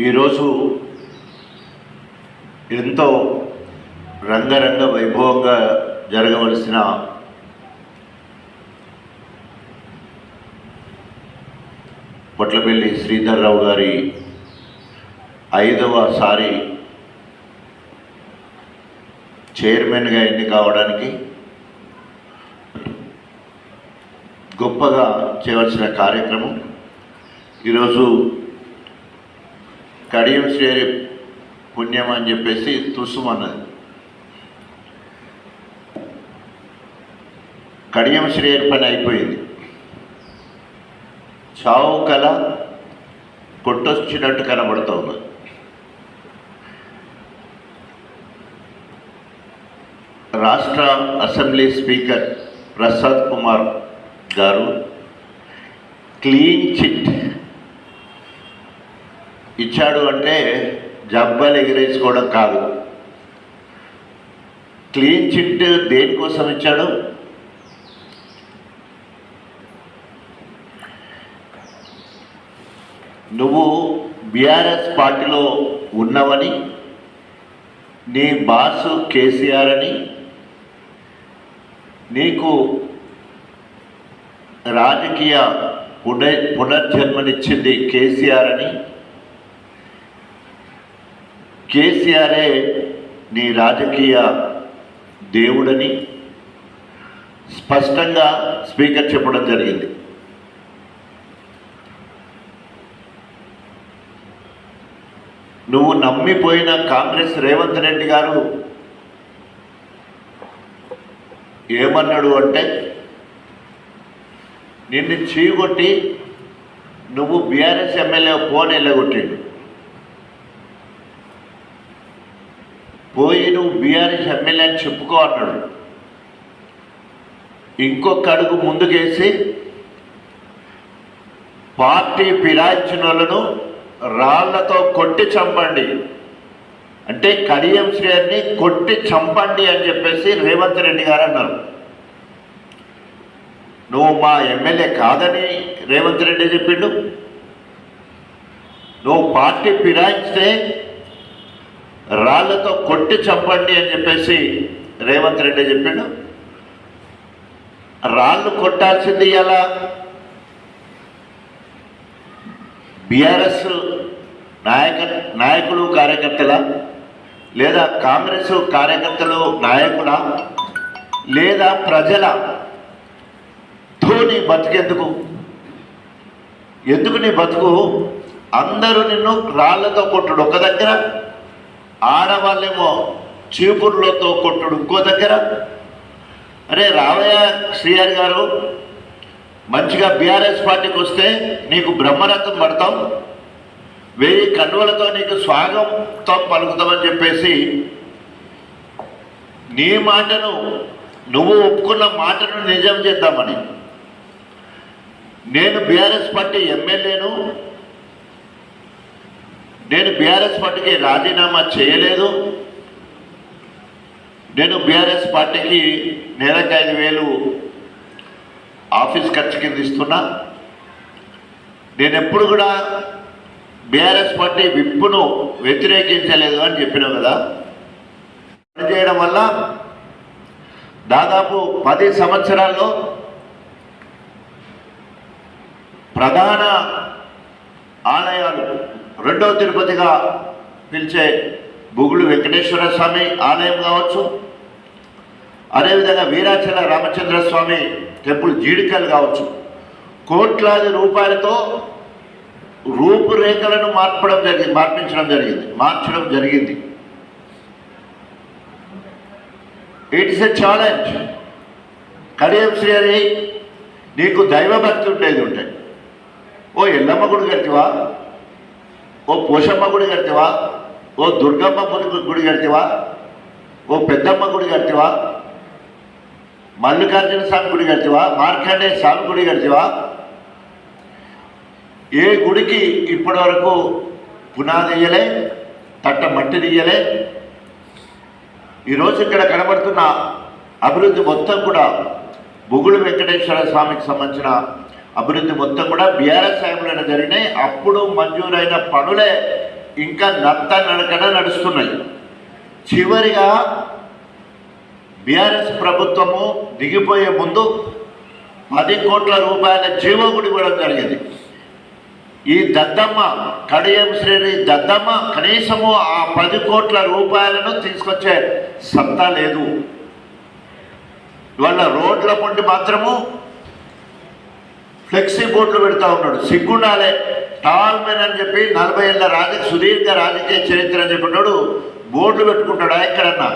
ఈరోజు ఎంతో రంగరంగ వైభవంగా జరగవలసిన పొట్లపల్లి శ్రీధర్రావు గారి 5వ సారి చైర్మన్గా ఎన్నిక కావడానికి గొప్పగా చేయవలసిన కార్యక్రమం ఈరోజు కడియం శ్రీ పుణ్యం అని చెప్పేసి తుసుమన్నది. కడియం శ్రీ పని అయిపోయింది. చావు కళ కొట్టొచ్చినట్టు కనబడుతూ ఉన్నది. రాష్ట్ర అసెంబ్లీ స్పీకర్ ప్రసాద్ కుమార్ గారు క్లీన్ చిట్ ఇచ్చాడు అంటే జబ్బాలు ఎగిరేసుకోవడం కాదు. క్లీన్ చిట్ దేనికోసం ఇచ్చాడు? నువ్వు బీఆర్ఎస్ పార్టీలో ఉన్నవని, నీ బాసు కేసీఆర్ అని, నీకు రాజకీయ పునర్జన్మనిచ్చింది కేసీఆర్ అని, కేసీఆరే నీ రాజకీయ దేవుడని స్పష్టంగా స్పీకర్ చెప్పడం జరిగింది. నువ్వు నమ్మిపోయిన కాంగ్రెస్ రేవంత్ రెడ్డి గారు ఏమన్నాడు అంటే, నిన్ను చీగొట్టి నువ్వు బీఆర్ఎస్ ఎమ్మెల్యే ఫోన్ వెళ్ళగొట్టిండు. పోయి నువ్వు బీఆర్ఎస్ ఎమ్మెల్యే అని చెప్పుకో అన్నాడు. ఇంకొక అడుగు ముందుకేసి పార్టీ ఫిరాయించిన వాళ్ళను రాళ్లతో కొట్టి చంపండి అంటే, కడియం శ్రీని కొట్టి చంపండి అని చెప్పేసి రేవంత్ రెడ్డి గారు అన్నారు. నువ్వు మా ఎమ్మెల్యే కాదని రేవంత్ రెడ్డి చెప్పిండు. నువ్వు పార్టీ ఫిరాయిస్తే రాళ్లతో కొట్టి చంపండి అని చెప్పేసి రేవంత్ రెడ్డి చెప్పిండు. రాళ్ళు కొట్టాల్సింది ఎలా? బీఆర్ఎస్ నాయకులు కార్యకర్తల, లేదా కాంగ్రెస్ కార్యకర్తలు నాయకుల, లేదా ప్రజల నీ బతుకెందుకు? ఎందుకు నీ బతుకు? అందరూ నిన్ను రాళ్లతో కొట్టుడు ఒక దగ్గర, ఆడవాళ్ళేమో చీపుర్లతో కొట్టుడు ఇంకో దగ్గర. అరే రావయ్య శ్రీహరి గారు, మంచిగా బీఆర్ఎస్ పార్టీకి వస్తే నీకు బ్రహ్మరథం పడతాం, 1000 కన్నులతో నీకు స్వాగతం పలుకుతామని చెప్పేసి నీ మాటను, నువ్వు ఒప్పుకున్న మాటను నిజం చేద్దామని. నేను బీఆర్ఎస్ పార్టీ ఎమ్మెల్యేను, నేను బీఆర్ఎస్ పార్టీకి రాజీనామా చేయలేదు. నేను బీఆర్ఎస్ పార్టీకి నెలకు 5,000 ఆఫీస్ ఖర్చు కింద ఇస్తున్నా. నేను ఎప్పుడు కూడా బీఆర్ఎస్ పార్టీ విప్పును వ్యతిరేకించలేదు అని చెప్పినావు కదా. పనిచేయడం వల్ల దాదాపు 10 సంవత్సరాల్లో ప్రధాన ఆలయాలు, 2వ తిరుపతిగా పిలిచే బుగులు వెంకటేశ్వర స్వామి ఆలయం కావచ్చు, అదేవిధంగా వీరాచల రామచంద్ర స్వామి టెంపుల్ జీడికల్ కావచ్చు, కోట్లాది రూపాయలతో రూపురేఖలను మార్చడం జరిగింది. It is a challenge. Kadiyam Sri, నీకు దైవభక్తి ఉంటాయి. ఓ ఎల్లమ్మ గుడి కడితివా, ఓ పోషమ్మ గుడి కడితివా, ఓ దుర్గమ్మ గుడి కడితివా, ఓ పెద్దమ్మ గుడి కడితివా, మల్లికార్జున స్వామి గుడి కడితివా, మార్కండేయ స్వామి గుడి కడితివా? ఏ గుడికి ఇప్పటి వరకు పునాది ఇయ్యలే, తట్ట మట్టి తీయలే. ఈరోజు ఇక్కడ కనబడుతున్న అభివృద్ధి మొత్తం కూడా బుగులు వెంకటేశ్వర స్వామికి సంబంధించిన అభివృద్ధి మొత్తం కూడా బీఆర్ఎస్ హయాంలోనే జరిగినాయి. అప్పుడు మంజూరైన పనులే ఇంకా నత్త నడకన నడుస్తున్నాయి. చివరిగా బీఆర్ఎస్ ప్రభుత్వము దిగిపోయే ముందు 10 కోట్ల రూపాయల జీవోగుడి ఇవ్వడం జరిగింది. ఈ దద్దమ్మ కడియం శ్రేణి దద్దమ్మ కనీసము ఆ 10 కోట్ల రూపాయలను తీసుకొచ్చే సత్తా లేదు. ఇవాళ రోడ్ల పొంటి మాత్రము ఫ్లెక్సీ బోర్డులు పెడతా ఉన్నాడు. సిగ్గుండాలే. టాల్ మెన్ అని చెప్పి 40 ఏళ్ళ సుదీర్ఘ రాజకీయ చరిత్ర అని చెప్పినాడు బోర్డులు పెట్టుకుంటాడా ఎక్కడన్నా?